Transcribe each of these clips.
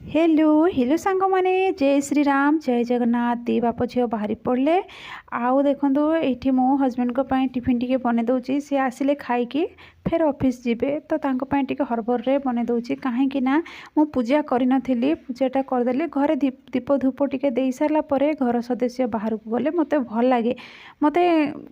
Hello hello सांग माने जय श्री राम जय जगन्नाथ दी बाप झील बाहरी पड़े आउ देखु ये मो हजबैंड को टिफिन टी बन दूसरी सी आसिले खाई फेर ऑफिस जीवे तो टी हरबर रे बन दूसरी कहीं मु पूजा करी पूजाटा करदेली घरे दीप धूप टी दे सारापर घर सदस्य बाहर को गले मत भल लगे मत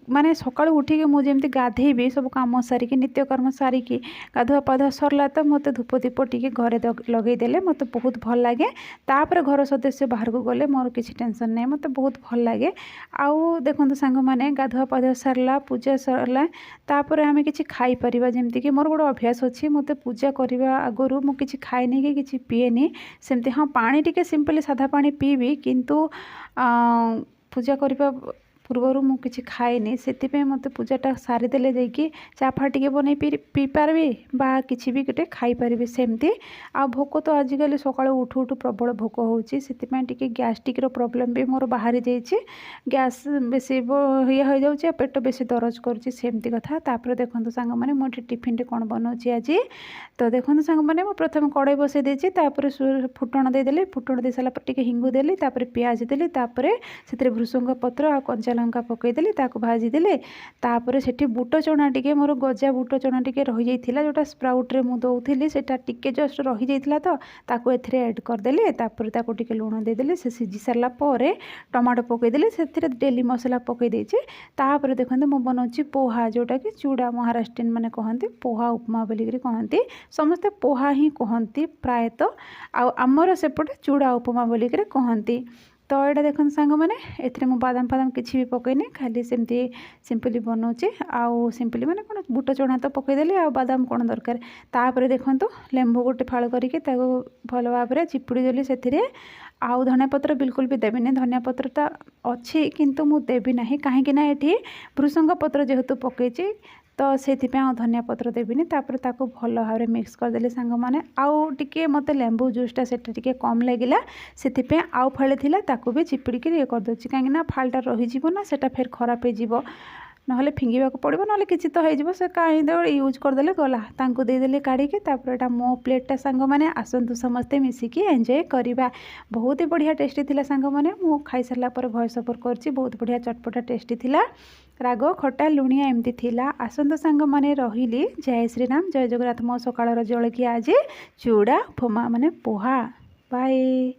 माने सका उठिक मुझे गाधेबी सब कम सारिकी नित्यकर्म सारिकी गाधुआ पाधुआ सरला तो मत धूप दीप टी घरे लगेदेले मत बहुत भल लगे तापर घर सदस्य बाहर को गले मोर किसी टेंशन नहीं मत बहुत भल लगे। आउ देखो सांग मैंने गाधुआ पाधुआ सरला पूजा सरला तापर आम कि खाई परिबा जमती कि मोर गोटे अभ्यास अच्छी मत पूजा करने आगु मुझे खाएनी कि किसी पीएनी सेमती हाँ पानी टिके सिंपली साधा पानी पीबी किंतु पूजा करने पूर्वर मु किसी खाएनी से मत पूजाटा सारीदेले जाकि चाफा टे बन पी पारि बा किसी भी गोटे खाईपारि सेमती आ भोक तो आजिकल सका उठू उठू प्रबल भोक होची से गैस्ट्रिक प्रोब्लेम भी मोर बाहरी जाइए गैस बेसी ये हो जाऊँगी पेट बेसी दरज करमती कथा तापर देखो सांग मैंने मुझे टिफिन कौन बनाऊँगी आज तो देखो सांग मैंने प्रथम कड़ाई बसई देती फुटण देदेली फुटण दे सारा टे हिंगु देली पियाज देली से भृसंग पत्र आ कंचा लंका पकईदेली भाजीदेली तापर से बुट चना टे मोर गजा बुट चना टे रही जाइए जोटा स्प्राउट्रे मुझे दौली से टिके जस्ट रही जाइए तो ताको एथिरे ऐड करदेली तापर ताको टिके लुण देदेली से सिझी सारा पर टमाटो पकईदेली से डेली मसला पकई देछि तापर देखते मु बनाऊँगी पोहा जोटा कि चूड़ा महाराष्ट्रियन मैंने कहते पोहा उपमा बोलिक कहती समस्ते पोहा ही कहती प्रायतः आमर सेपटे चूड़ा उपमा बोलिक कहती। तो यहाँ देखते सांग मैंने एथिरे मु बादाम फादाम किसी भी पकईनी खाली सेमती सिंपली बनाऊँगी आउ सिंपली मैंने कौन बुट चना तो पकईदेली आ बादाम कौन दरकार तापर देखु लेंबू गोटे फाड़ करके भल भाव में चिपुड़ी देली से आउ धनिया पत्र बिल्कुल भी देवी धनिया पत्रटा अच्छी किंतु मु देवी ना कहीं ये भृसंग पत्र जेहेतु पकईची तो से धनिया पत्र देविनी तापर ताको भल भाव में मिक्स करदेली सांग मैंने आउ टिके मत लेंबू जूसटा से कम लगिला से आउ फाड़े थिला ताको भी चिपिड़ी ये करदे कहीं फालटा रही ना सेटा फिर खराब हो ना फिंगा पड़ो ना किसी तो हो से कहीं यूज करदे गला देदेली काढ़ी तापर मो प्लेटा सांग मैंने आसतु समस्ते मिसिकी एंजॉय करवा बहुत ही बढ़िया टेस्टी थिला सांग मैंने मु खाई सारा पर वॉइस ओवर करछि बहुत बढ़िया चटपटा टेस्टी थिला राग खटा लुणिया एमती थिला आसतु सांग मैंने रही जय श्री राम जय जगन्नाथ मो सकाळ जलखिया आज चूड़ा उपमा माने पोहा बाय।